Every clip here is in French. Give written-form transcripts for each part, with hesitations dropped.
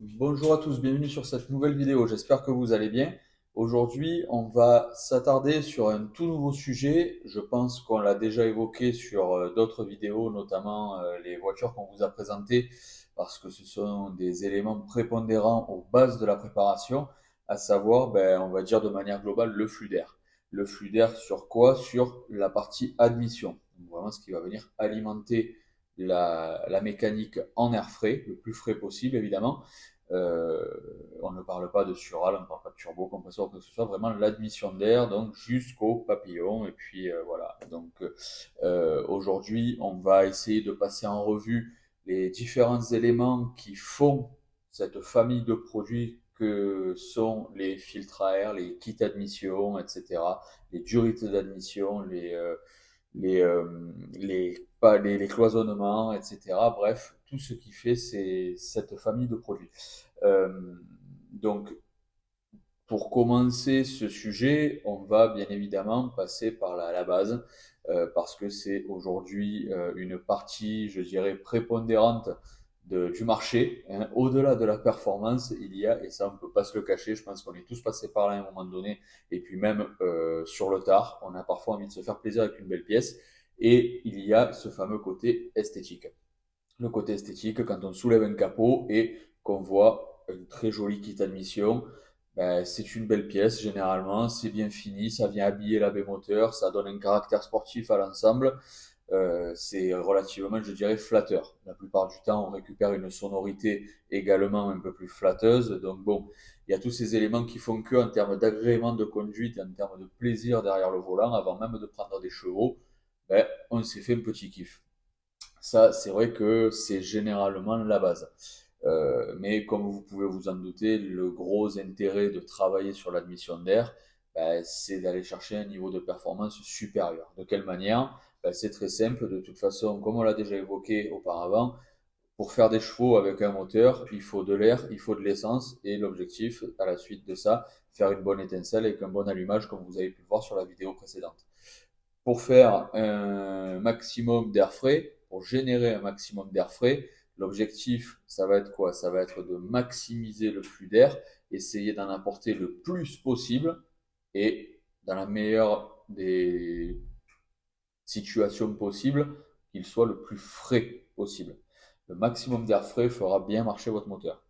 Bonjour à tous, bienvenue sur cette nouvelle vidéo, j'espère que vous allez bien. Aujourd'hui, on va s'attarder sur un tout nouveau sujet. Je pense qu'on l'a déjà évoqué sur d'autres vidéos, notamment les voitures qu'on vous a présentées, parce que ce sont des éléments prépondérants aux bases de la préparation, à savoir, on va dire de manière globale, le flux d'air. Le flux d'air sur quoi? Sur la partie admission. Donc vraiment ce qui va venir alimenter la mécanique en air frais, le plus frais possible évidemment. Euh, on ne parle pas de sural, on ne parle pas de turbo, compresseur, que ce soit vraiment l'admission d'air, donc jusqu'au papillon. Et puis voilà. Donc aujourd'hui, on va essayer de passer en revue les différents éléments qui font cette famille de produits que sont les filtres à air, les kits d'admission, etc., les durités d'admission, les cloisonnements, etc. Bref, tout ce qui fait cette famille de produits. Euh, donc, pour commencer ce sujet, on va bien évidemment passer par la base, parce que c'est aujourd'hui une partie, je dirais, prépondérante du marché, hein. Au-delà de la performance, il y a, et ça on ne peut pas se le cacher, je pense qu'on est tous passés par là à un moment donné, et puis même sur le tard, on a parfois envie de se faire plaisir avec une belle pièce, et il y a ce fameux côté esthétique. Le côté esthétique, quand on soulève un capot et qu'on voit un très joli kit admission, c'est une belle pièce généralement, c'est bien fini, ça vient habiller la moteur, ça donne un caractère sportif à l'ensemble. C'est relativement, je dirais, flatteur. La plupart du temps, on récupère une sonorité également un peu plus flatteuse. Donc bon, il y a tous ces éléments qui font que, en termes d'agrément de conduite, en termes de plaisir derrière le volant, avant même de prendre des chevaux, on s'est fait un petit kiff. Ça, c'est vrai que c'est généralement la base. Mais comme vous pouvez vous en douter, le gros intérêt de travailler sur l'admission d'air, c'est d'aller chercher un niveau de performance supérieur. De quelle manière? C'est très simple. De toute façon, comme on l'a déjà évoqué auparavant, pour faire des chevaux avec un moteur, il faut de l'air, il faut de l'essence. Et l'objectif, à la suite de ça, faire une bonne étincelle avec un bon allumage, comme vous avez pu le voir sur la vidéo précédente. Pour faire un maximum d'air frais, pour générer un maximum d'air frais, l'objectif, ça va être quoi? Ça va être de maximiser le flux d'air, essayer d'en apporter le plus possible et dans la meilleure des situations possibles, qu'il soit le plus frais possible. Le maximum d'air frais fera bien marcher votre moteur.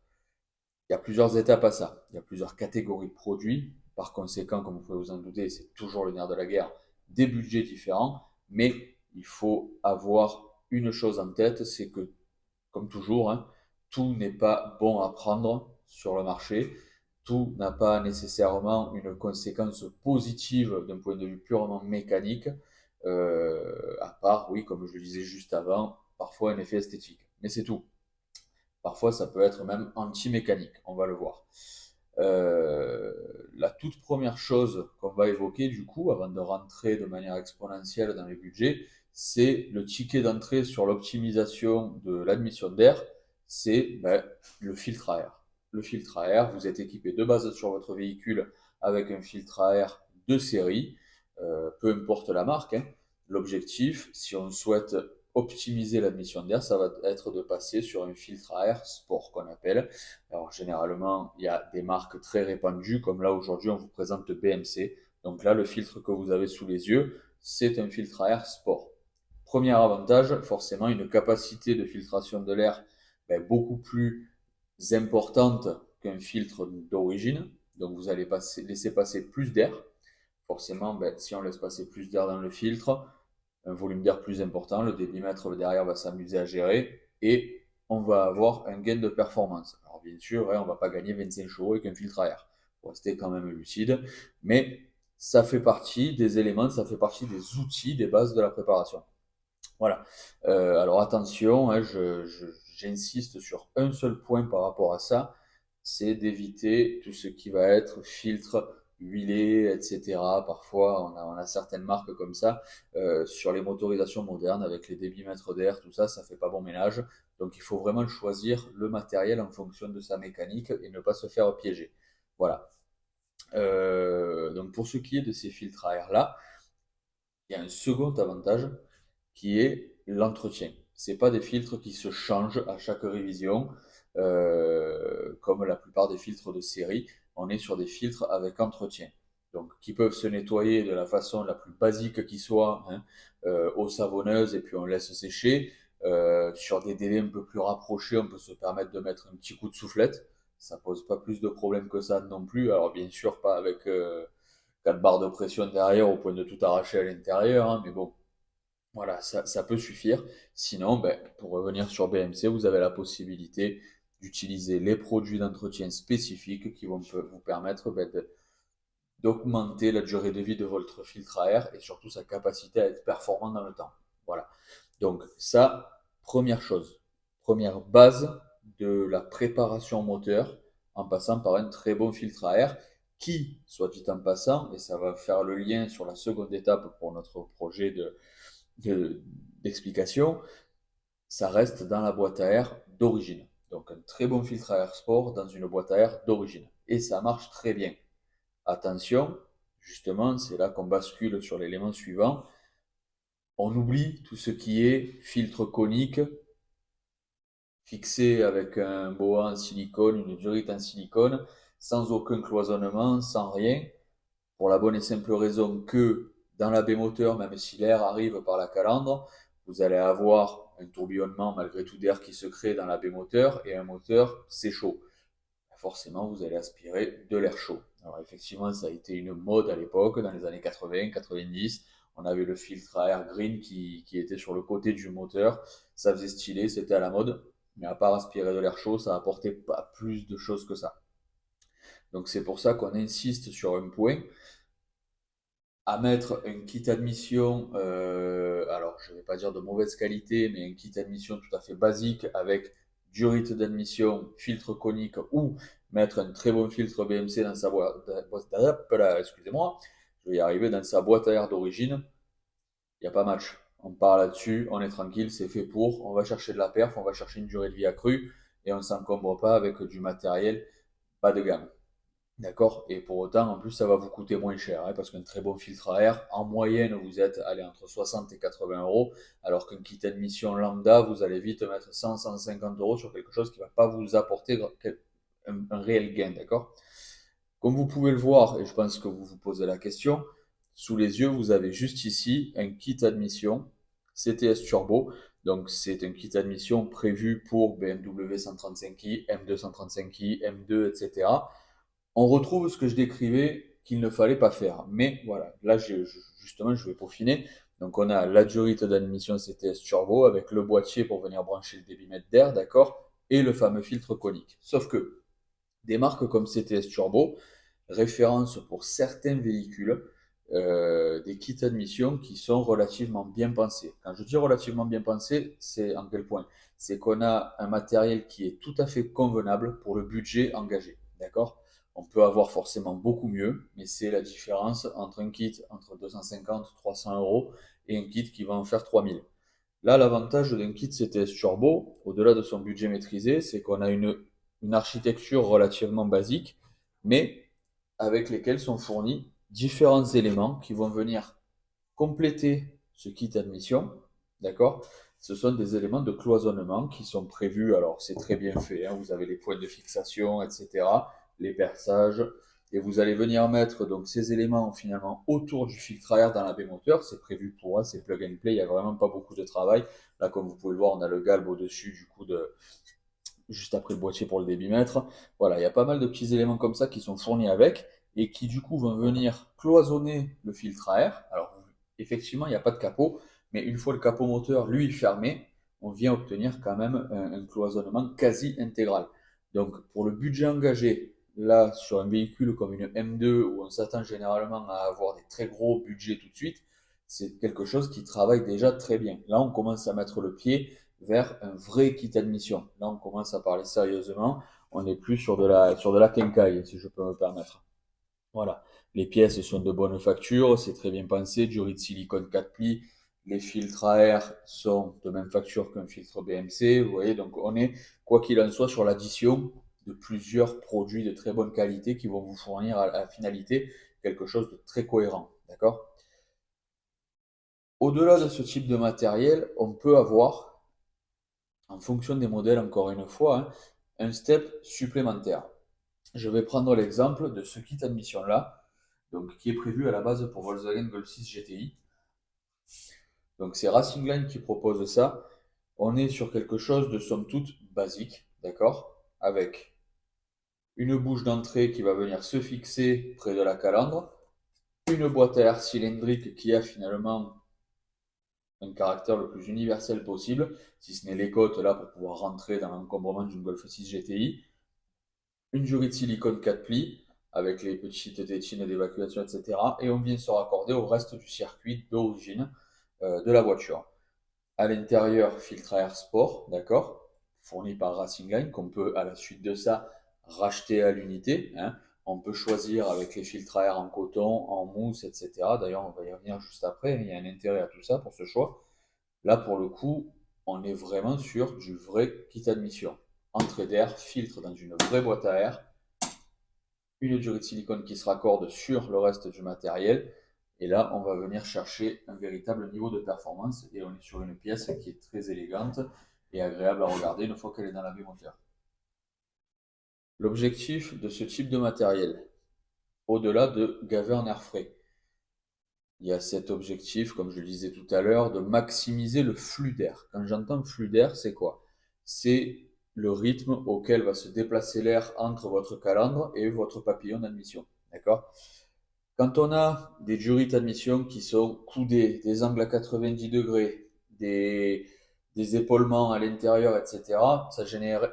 Il y a plusieurs étapes à ça. Il y a plusieurs catégories de produits. Par conséquent, comme vous pouvez vous en douter, c'est toujours le nerf de la guerre, des budgets différents. Mais il faut avoir une chose en tête, c'est que, comme toujours, hein, tout n'est pas bon à prendre sur le marché. Tout n'a pas nécessairement une conséquence positive d'un point de vue purement mécanique, à part, oui, comme je le disais juste avant, parfois un effet esthétique. Mais c'est tout. Parfois, ça peut être même anti-mécanique, on va le voir. Euh, la toute première chose qu'on va évoquer, du coup, avant de rentrer de manière exponentielle dans les budgets, c'est le ticket d'entrée sur l'optimisation de l'admission d'air, c'est le filtre à air. Le filtre à air, vous êtes équipé de base sur votre véhicule avec un filtre à air de série, peu importe la marque, hein. L'objectif, si on souhaite optimiser l'admission d'air, ça va être de passer sur un filtre à air sport qu'on appelle. Alors généralement, il y a des marques très répandues, comme là aujourd'hui on vous présente BMC. Donc là, le filtre que vous avez sous les yeux, c'est un filtre à air sport. Premier avantage, forcément une capacité de filtration de l'air beaucoup plus importante qu'un filtre d'origine. Donc vous allez laisser passer plus d'air. Forcément, si on laisse passer plus d'air dans le filtre, un volume d'air plus important, le débitmètre derrière va s'amuser à gérer et on va avoir un gain de performance. Alors bien sûr, hein, on ne va pas gagner 25 chevaux avec un filtre à air, pour rester quand même lucide, mais ça fait partie des éléments, ça fait partie des outils, des bases de la préparation. Voilà. Alors attention, hein, j'insiste sur un seul point par rapport à ça, c'est d'éviter tout ce qui va être filtre huilé, etc. Parfois, on a certaines marques comme ça sur les motorisations modernes avec les débitmètres d'air, tout ça, ça fait pas bon ménage. Donc il faut vraiment choisir le matériel en fonction de sa mécanique et ne pas se faire piéger. Voilà. Donc pour ce qui est de ces filtres à air là, il y a un second avantage qui est l'entretien. C'est pas des filtres qui se changent à chaque révision. comme la plupart des filtres de série, on est sur des filtres avec entretien. Donc, qui peuvent se nettoyer de la façon la plus basique qui soit, hein, eau savonneuse, et puis on laisse sécher. Sur des délais un peu plus rapprochés, on peut se permettre de mettre un petit coup de soufflette. Ça pose pas plus de problèmes que ça non plus. Alors bien sûr, pas avec 4 barres de pression derrière au point de tout arracher à l'intérieur, hein, mais bon, voilà, ça peut suffire. Sinon, ben, pour revenir sur BMC, vous avez la possibilité d'utiliser les produits d'entretien spécifiques qui vont vous permettre ben, d'augmenter la durée de vie de votre filtre à air et surtout sa capacité à être performant dans le temps. Voilà. Donc ça, première chose, première base de la préparation moteur en passant par un très bon filtre à air qui, soit dit en passant, et ça va faire le lien sur la seconde étape pour notre projet d'explication, ça reste dans la boîte à air d'origine. Donc un très bon filtre à air sport dans une boîte à air d'origine. Et ça marche très bien. Attention, justement, c'est là qu'on bascule sur l'élément suivant. On oublie tout ce qui est filtre conique, fixé avec un boa en silicone, une durite en silicone, sans aucun cloisonnement, sans rien, pour la bonne et simple raison que dans la baie moteur, même si l'air arrive par la calandre, vous allez avoir un tourbillonnement malgré tout d'air qui se crée dans la baie moteur, et un moteur, c'est chaud. Forcément, vous allez aspirer de l'air chaud. Alors effectivement, ça a été une mode à l'époque, dans les années 80, 90. On avait le filtre à air green qui était sur le côté du moteur. Ça faisait stylé, c'était à la mode. Mais à part aspirer de l'air chaud, ça apportait pas plus de choses que ça. Donc c'est pour ça qu'on insiste sur un point, à mettre un kit admission, alors je ne vais pas dire de mauvaise qualité, mais un kit admission tout à fait basique avec durite d'admission, filtre conique ou mettre un très bon filtre BMC dans sa boîte, excusez-moi, je vais y arriver, dans sa boîte à air d'origine, il n'y a pas match. On part là-dessus, on est tranquille, c'est fait pour, on va chercher de la perf, on va chercher une durée de vie accrue et on ne s'encombre pas avec du matériel pas de gamme. D'accord? Et pour autant, en plus, ça va vous coûter moins cher, hein, parce qu'un très bon filtre à air, en moyenne, vous êtes allé entre 60 et 80 euros, alors qu'un kit admission lambda, vous allez vite mettre 100, 150 euros sur quelque chose qui ne va pas vous apporter un réel gain, d'accord? Comme vous pouvez le voir, et je pense que vous vous posez la question, sous les yeux, vous avez juste ici un kit admission CTS Turbo. Donc, c'est un kit admission prévu pour BMW 135i, M235i, M2, etc. On retrouve ce que je décrivais qu'il ne fallait pas faire. Mais voilà, là, justement, je vais peaufiner. Donc, on a la durite d'admission CTS Turbo avec le boîtier pour venir brancher le débitmètre d'air, d'accord? Et le fameux filtre conique. Sauf que des marques comme CTS Turbo référencent pour certains véhicules des kits admission qui sont relativement bien pensés. Quand je dis relativement bien pensés, c'est en quel point? C'est qu'on a un matériel qui est tout à fait convenable pour le budget engagé. D'accord? On peut avoir forcément beaucoup mieux, mais c'est la différence entre un kit entre 250, 300 euros et un kit qui va en faire 3000. Là, l'avantage d'un kit CTS Turbo, au-delà de son budget maîtrisé, c'est qu'on a une architecture relativement basique, mais avec lesquels sont fournis différents éléments qui vont venir compléter ce kit admission. D'accord? Ce sont des éléments de cloisonnement qui sont prévus. Alors, c'est très bien fait, hein, vous avez les points de fixation, etc., les perçages. Et vous allez venir mettre donc ces éléments finalement autour du filtre à air dans la baie moteur. C'est prévu pour, hein, c'est plug and play. Il n'y a vraiment pas beaucoup de travail. Là, comme vous pouvez le voir, on a le galbe au-dessus du coup juste après le boîtier pour le débitmètre. Voilà, il y a pas mal de petits éléments comme ça qui sont fournis avec et qui du coup vont venir cloisonner le filtre à air. Alors effectivement, il n'y a pas de capot, mais une fois le capot moteur lui fermé, on vient obtenir quand même un cloisonnement quasi intégral. Donc pour le budget engagé, là sur un véhicule comme une M2 où on s'attend généralement à avoir des très gros budgets tout de suite, c'est quelque chose qui travaille déjà très bien. Là, on commence à mettre le pied vers un vrai kit admission. Là, on commence à parler sérieusement. On n'est plus sur de la quincaille, si je peux me permettre. Voilà. Les pièces sont de bonne facture, c'est très bien pensé, du riz de silicone 4 plis. Les filtres à air sont de même facture qu'un filtre BMC. Vous voyez, donc on est, quoi qu'il en soit, sur l'addition de plusieurs produits de très bonne qualité qui vont vous fournir à la finalité quelque chose de très cohérent. D'accord? Au-delà de ce type de matériel, on peut avoir, en fonction des modèles, encore une fois, hein, un step supplémentaire. Je vais prendre l'exemple de ce kit admission-là, donc qui est prévu à la base pour Volkswagen Golf 6 GTI. Donc c'est Racing Line qui propose ça. On est sur quelque chose de somme toute basique, d'accord? Avec une bouche d'entrée qui va venir se fixer près de la calandre, une boîte à air cylindrique qui a finalement un caractère le plus universel possible, si ce n'est les côtes là pour pouvoir rentrer dans l'encombrement d'une Golf 6 GTI, une durée de silicone 4 plis avec les petites tétines d'évacuation, etc. Et on vient se raccorder au reste du circuit d'origine de la voiture. À l'intérieur, filtre à air sport, d'accord, fourni par Racing Line, qu'on peut à la suite de ça racheter à l'unité, hein. On peut choisir avec les filtres à air en coton, en mousse, etc. D'ailleurs, on va y revenir juste après, il y a un intérêt à tout ça pour ce choix. Là, pour le coup, on est vraiment sur du vrai kit admission. Entrée d'air, filtre dans une vraie boîte à air, une durée de silicone qui se raccorde sur le reste du matériel. Et là, on va venir chercher un véritable niveau de performance et on est sur une pièce qui est très élégante et agréable à regarder une fois qu'elle est dans la baie moteur. L'objectif de ce type de matériel, au-delà de gaver en air frais, il y a cet objectif, comme je le disais tout à l'heure, de maximiser le flux d'air. Quand j'entends flux d'air, c'est quoi? C'est le rythme auquel va se déplacer l'air entre votre calandre et votre papillon d'admission. D'accord? Quand on a des jurys d'admission qui sont coudés, des angles à 90 degrés, des épaulements à l'intérieur, etc., ça génère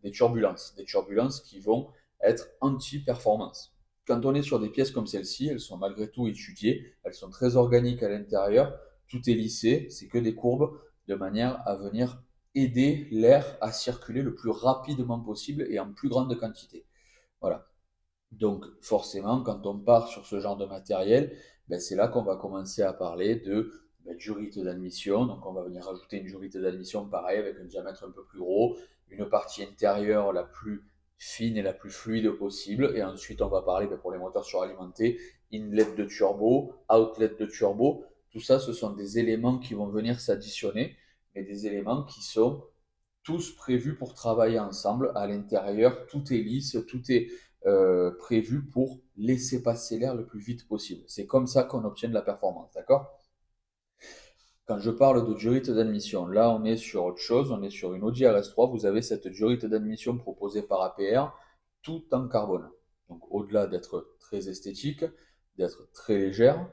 des turbulences qui vont être anti-performance. Quand on est sur des pièces comme celle-ci, elles sont malgré tout étudiées, elles sont très organiques à l'intérieur, tout est lissé, c'est que des courbes, de manière à venir aider l'air à circuler le plus rapidement possible et en plus grande quantité. Voilà. Donc forcément, quand on part sur ce genre de matériel, ben, c'est là qu'on va commencer à parler de durite d'admission. Donc on va venir rajouter une durite d'admission pareil avec un diamètre un peu plus gros, une partie intérieure la plus fine et la plus fluide possible. Et ensuite on va parler pour les moteurs suralimentés, inlet de turbo, outlet de turbo. Tout ça, ce sont des éléments qui vont venir s'additionner, mais des éléments qui sont tous prévus pour travailler ensemble. À l'intérieur, tout est lisse, tout est prévu pour laisser passer l'air le plus vite possible. C'est comme ça qu'on obtient de la performance, d'accord? Quand je parle de durite d'admission, là on est sur autre chose, on est sur une Audi RS3, vous avez cette durite d'admission proposée par APR, tout en carbone. Donc au-delà d'être très esthétique, d'être très légère,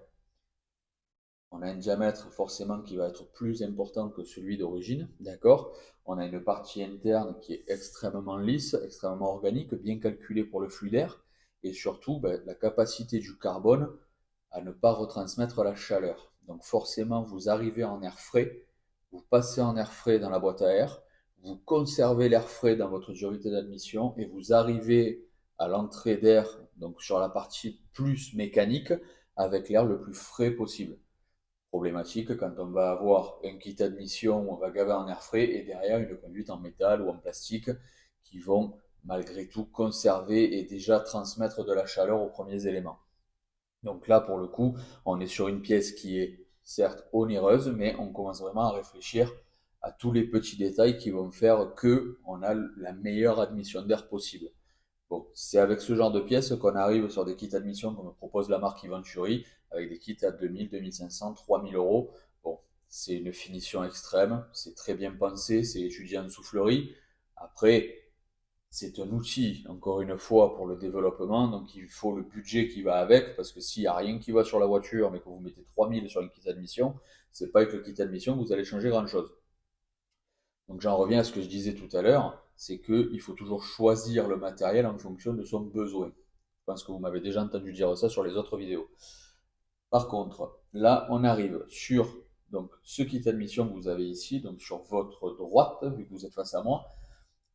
on a un diamètre forcément qui va être plus important que celui d'origine, d'accord? On a une partie interne qui est extrêmement lisse, extrêmement organique, bien calculée pour le flux d'air, et surtout la capacité du carbone à ne pas retransmettre la chaleur. Donc forcément, vous arrivez en air frais, vous passez en air frais dans la boîte à air, vous conservez l'air frais dans votre durée d'admission, et vous arrivez à l'entrée d'air, donc sur la partie plus mécanique, avec l'air le plus frais possible. Problématique quand on va avoir un kit admission où on va gaver en air frais et derrière une conduite en métal ou en plastique qui vont malgré tout conserver et déjà transmettre de la chaleur aux premiers éléments. Donc là, pour le coup, on est sur une pièce qui est certes onéreuse, mais on commence vraiment à réfléchir à tous les petits détails qui vont faire que on a la meilleure admission d'air possible. Bon, c'est avec ce genre de pièces qu'on arrive sur des kits admission qu'on me propose la marque Venturi, avec des kits à 2000, 2500, 3000 euros. Bon, c'est une finition extrême, c'est très bien pensé, c'est étudié en soufflerie. Après, c'est un outil, encore une fois, pour le développement, donc il faut le budget qui va avec, parce que s'il n'y a rien qui va sur la voiture, mais que vous mettez 3000 sur une kit admission, c'est pas avec le kit admission que vous allez changer grand-chose. Donc j'en reviens à ce que je disais tout à l'heure, c'est qu'il faut toujours choisir le matériel en fonction de son besoin. Je pense que vous m'avez déjà entendu dire ça sur les autres vidéos. Par contre, là, on arrive sur donc, ce kit admission que vous avez ici, donc sur votre droite, vu que vous êtes face à moi,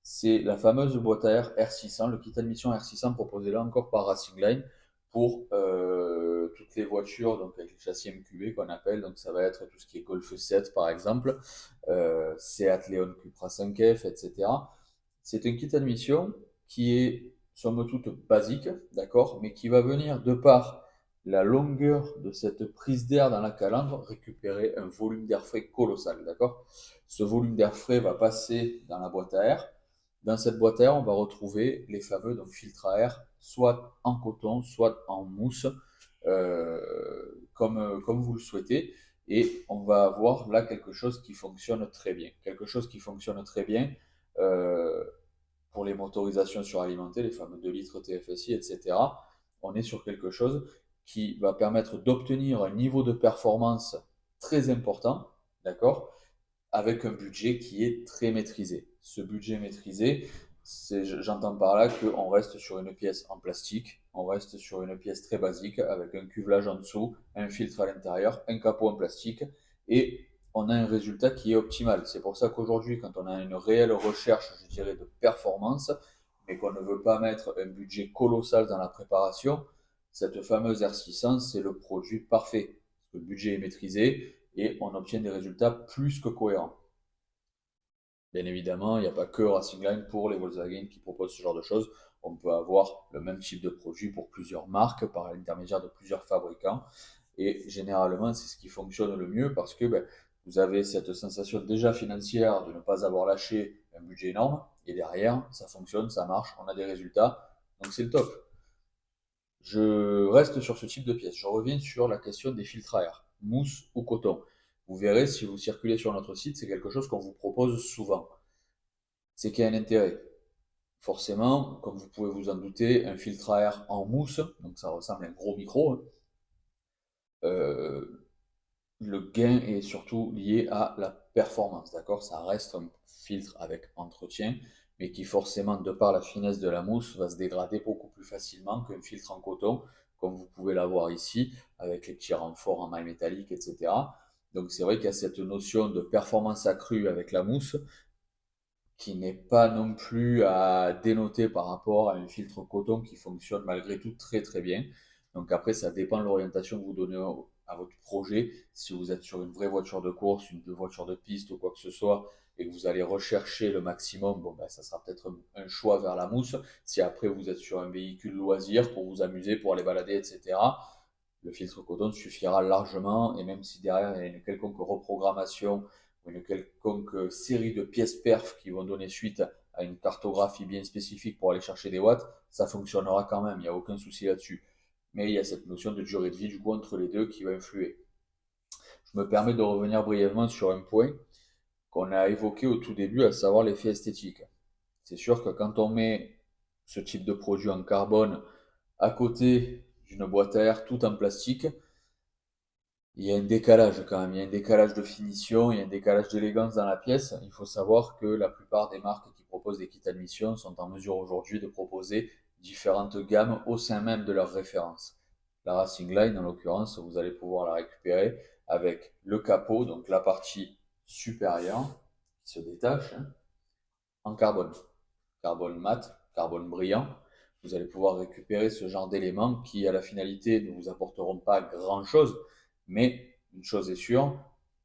c'est la fameuse boîte à air R600, le kit admission R600 proposé là encore par Racing Line pour toutes les voitures, donc avec les châssis MQB qu'on appelle, donc ça va être tout ce qui est Golf 7 par exemple, Seat Leon Cupra 5F, etc. C'est un kit admission qui est somme toute basique, d'accord, mais qui va venir de par la longueur de cette prise d'air dans la calandre récupérer un volume d'air frais colossal, d'accord. Ce volume d'air frais va passer dans la boîte à air, Dans cette boîte à air, on va retrouver les fameux donc, filtres à air, soit en coton, soit en mousse, comme vous le souhaitez. Et on va avoir là quelque chose qui fonctionne très bien. Quelque chose qui fonctionne très bien euh, pour les motorisations suralimentées, les fameux 2 litres TFSI, etc. On est sur quelque chose qui va permettre d'obtenir un niveau de performance très important, d'accord, avec un budget qui est très maîtrisé. Ce budget maîtrisé, j'entends par là qu'on reste sur une pièce en plastique, on reste sur une pièce très basique avec un cuvelage en dessous, un filtre à l'intérieur, un capot en plastique et on a un résultat qui est optimal. C'est pour ça qu'aujourd'hui, quand on a une réelle recherche, je dirais, de performance, mais qu'on ne veut pas mettre un budget colossal dans la préparation, cette fameuse R600, c'est le produit parfait. Le budget est maîtrisé et on obtient des résultats plus que cohérents. Bien évidemment, il n'y a pas que Racing Line pour les Volkswagen qui proposent ce genre de choses. On peut avoir le même type de produit pour plusieurs marques par l'intermédiaire de plusieurs fabricants. Et généralement, c'est ce qui fonctionne le mieux parce que vous avez cette sensation déjà financière de ne pas avoir lâché un budget énorme. Et derrière, ça fonctionne, ça marche, on a des résultats. Donc c'est le top. Je reste sur ce type de pièce. Je reviens sur la question des filtres à air, mousse ou coton. Vous verrez, si vous circulez sur notre site, c'est quelque chose qu'on vous propose souvent. C'est qu'il y a un intérêt. Forcément, comme vous pouvez vous en douter, un filtre à air en mousse, donc ça ressemble à un gros micro, hein, euh, le gain est surtout lié à la performance, d'accord? Ça reste un filtre avec entretien, mais qui forcément, de par la finesse de la mousse, va se dégrader beaucoup plus facilement qu'un filtre en coton, comme vous pouvez l'avoir ici, avec les petits renforts en maille métallique, etc. Donc c'est vrai qu'il y a cette notion de performance accrue avec la mousse, qui n'est pas non plus à dénoter par rapport à un filtre coton qui fonctionne malgré tout très très bien. Donc après, ça dépend de l'orientation que vous donnez à votre projet. Si vous êtes sur une vraie voiture de course, une voiture de piste ou quoi que ce soit, et que vous allez rechercher le maximum, bon ben, ça sera peut-être un choix vers la mousse. Si après vous êtes sur un véhicule loisir pour vous amuser, pour aller balader, etc., le filtre coton suffira largement. Et même si derrière il y a une quelconque reprogrammation ou une quelconque série de pièces perf qui vont donner suite à une cartographie bien spécifique pour aller chercher des watts, ça fonctionnera quand même, il n'y a aucun souci là-dessus. Mais il y a cette notion de durée de vie du coup entre les deux qui va influer. Je me permets de revenir brièvement sur un point qu'on a évoqué au tout début, à savoir l'effet esthétique. C'est sûr que quand on met ce type de produit en carbone à côté d'une boîte à air tout en plastique, il y a un décalage quand même, il y a un décalage de finition, il y a un décalage d'élégance dans la pièce. Il faut savoir que la plupart des marques qui proposent des kits admission sont en mesure aujourd'hui de proposer différentes gammes au sein même de leurs références. La Racing Line, en l'occurrence, vous allez pouvoir la récupérer avec le capot, donc la partie supérieure qui se détache, hein, en carbone. Carbone mat, carbone brillant. Vous allez pouvoir récupérer ce genre d'éléments qui, à la finalité, ne vous apporteront pas grand-chose. Mais une chose est sûre,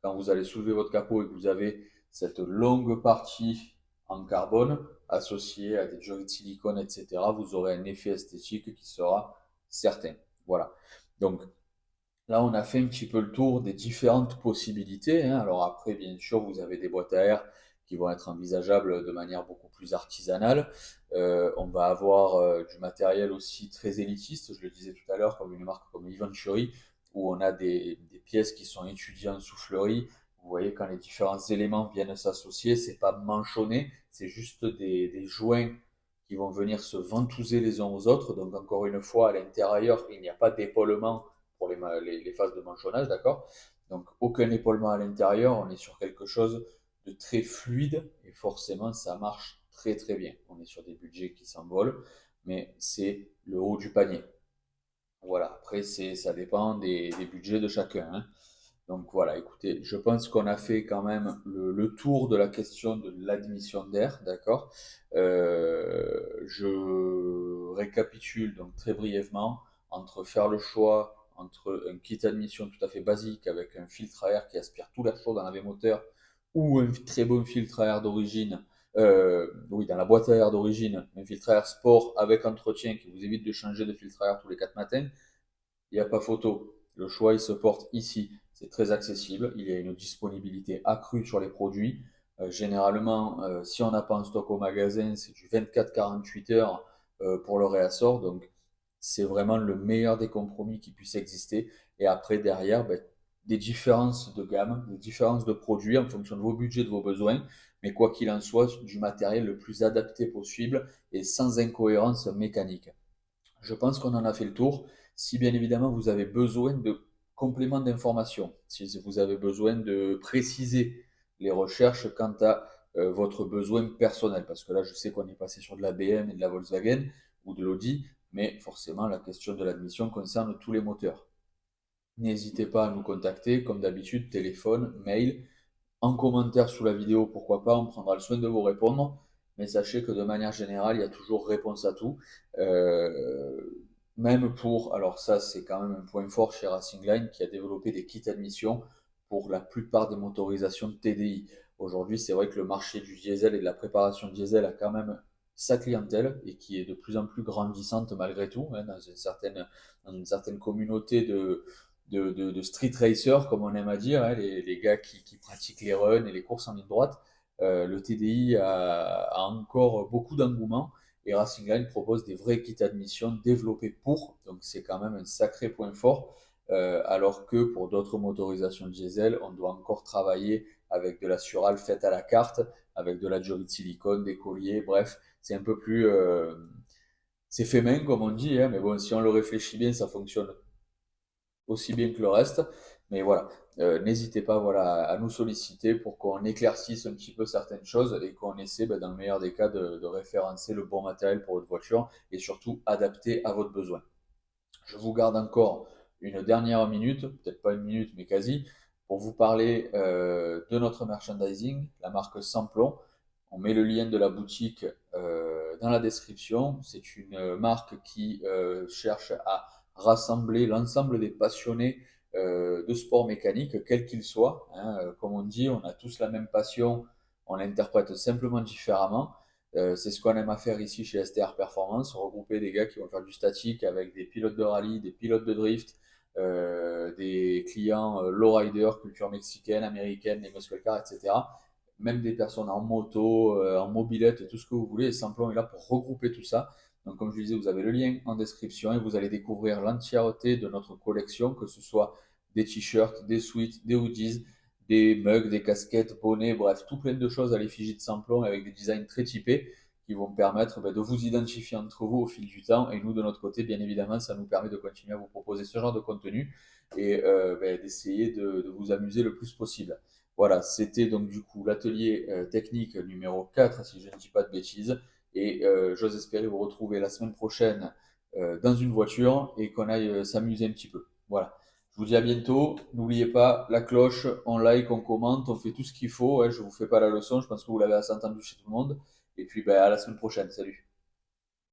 quand vous allez soulever votre capot et que vous avez cette longue partie en carbone associée à des joints de silicone, etc., vous aurez un effet esthétique qui sera certain. Voilà. Donc là, on a fait un petit peu le tour des différentes possibilités, hein. Alors après, bien sûr, vous avez des boîtes à air qui vont être envisageables de manière beaucoup plus artisanale. On va avoir du matériel aussi très élitiste, je le disais tout à l'heure, comme une marque comme Eventuri, où on a des pièces qui sont étudiées en soufflerie. Vous voyez, quand les différents éléments viennent s'associer, c'est pas manchonné, c'est juste des joints qui vont venir se ventouser les uns aux autres. Donc encore une fois, à l'intérieur, il n'y a pas d'épaulement pour les phases de manchonnage, d'accord? Donc aucun épaulement à l'intérieur, on est sur quelque chose de très fluide et forcément ça marche très très bien. On est sur des budgets qui s'envolent, mais c'est le haut du panier. Voilà, après ça dépend des budgets de chacun, hein. Donc voilà, écoutez, je pense qu'on a fait quand même le tour de la question de l'admission d'air, d'accord? Je récapitule donc très brièvement entre faire le choix entre un kit admission tout à fait basique avec un filtre à air qui aspire tout l'air chaud dans la V moteur ou un très bon filtre à air d'origine, oui, dans la boîte à air d'origine, un filtre à air sport avec entretien qui vous évite de changer de filtre à air tous les 4 matins, il n'y a pas photo. Le choix, il se porte ici. C'est très accessible. Il y a une disponibilité accrue sur les produits. Généralement, si on n'a pas en stock au magasin, c'est du 24-48 heures pour le réassort. Donc, c'est vraiment le meilleur des compromis qui puisse exister. Et après, derrière, ben, des différences de gamme, des différences de produits en fonction de vos budgets, de vos besoins. Mais quoi qu'il en soit, du matériel le plus adapté possible et sans incohérence mécanique. Je pense qu'on en a fait le tour. Si bien évidemment vous avez besoin de compléments d'information, si vous avez besoin de préciser les recherches quant à votre besoin personnel, parce que là je sais qu'on est passé sur de la BM et de la Volkswagen ou de l'Audi, mais forcément la question de l'admission concerne tous les moteurs. N'hésitez pas à nous contacter, comme d'habitude, téléphone, mail, en commentaire sous la vidéo, pourquoi pas, on prendra le soin de vous répondre. Mais sachez que de manière générale, il y a toujours réponse à tout. Euh, Même pour, alors ça c'est quand même un point fort chez Racing Line qui a développé des kits admission pour la plupart des motorisations de TDI. Aujourd'hui, c'est vrai que le marché du diesel et de la préparation diesel a quand même sa clientèle et qui est de plus en plus grandissante malgré tout, hein, dans une certaine communauté de street racers, comme on aime à dire, hein, les gars qui pratiquent les runs et les courses en ligne droite. Le TDI a encore beaucoup d'engouement et Racing Line propose des vrais kits admission développés pour, donc c'est quand même un sacré point fort. Alors que pour d'autres motorisations diesel, on doit encore travailler avec de la surale faite à la carte, avec de la durite de silicone, des colliers, bref, c'est un peu plus. C'est fait main, comme on dit, hein, mais bon, si on le réfléchit bien, ça fonctionne aussi bien que le reste. Mais voilà, n'hésitez pas voilà, à nous solliciter pour qu'on éclaircisse un petit peu certaines choses et qu'on essaie, ben, dans le meilleur des cas, de référencer le bon matériel pour votre voiture et surtout adapté à votre besoin. Je vous garde encore une dernière minute, peut-être pas une minute, mais quasi, pour vous parler de notre merchandising, la marque Samplon. On met le lien de la boutique dans la description. C'est une marque qui cherche à rassembler l'ensemble des passionnés de sport mécanique, quels qu'ils soient, hein. Comme on dit, on a tous la même passion, on l'interprète simplement différemment. C'est ce qu'on aime à faire ici chez STR Performance, regrouper des gars qui vont faire du statique avec des pilotes de rallye, des pilotes de drift, des clients lowrider, culture mexicaine, américaine, les muscle cars, etc. Même des personnes en moto, en mobilette, tout ce que vous voulez. Et Samplon est là pour regrouper tout ça. Donc, comme je disais, vous avez le lien en description et vous allez découvrir l'entièreté de notre collection, que ce soit des t-shirts, des sweats, des hoodies, des mugs, des casquettes, bonnets, bref, tout plein de choses à l'effigie de Samplon avec des designs très typés qui vont permettre de vous identifier entre vous au fil du temps. Et nous, de notre côté, bien évidemment, ça nous permet de continuer à vous proposer ce genre de contenu et d'essayer de vous amuser le plus possible. Voilà, c'était donc du coup l'atelier technique numéro 4, si je ne dis pas de bêtises. Et j'ose espérer vous retrouver la semaine prochaine dans une voiture et qu'on aille s'amuser un petit peu. Voilà. Je vous dis à bientôt. N'oubliez pas la cloche, on like, on commente, on fait tout ce qu'il faut. Ouais, je ne vous fais pas la leçon, je pense que vous l'avez assez entendu chez tout le monde. Et puis ben, à la semaine prochaine. Salut.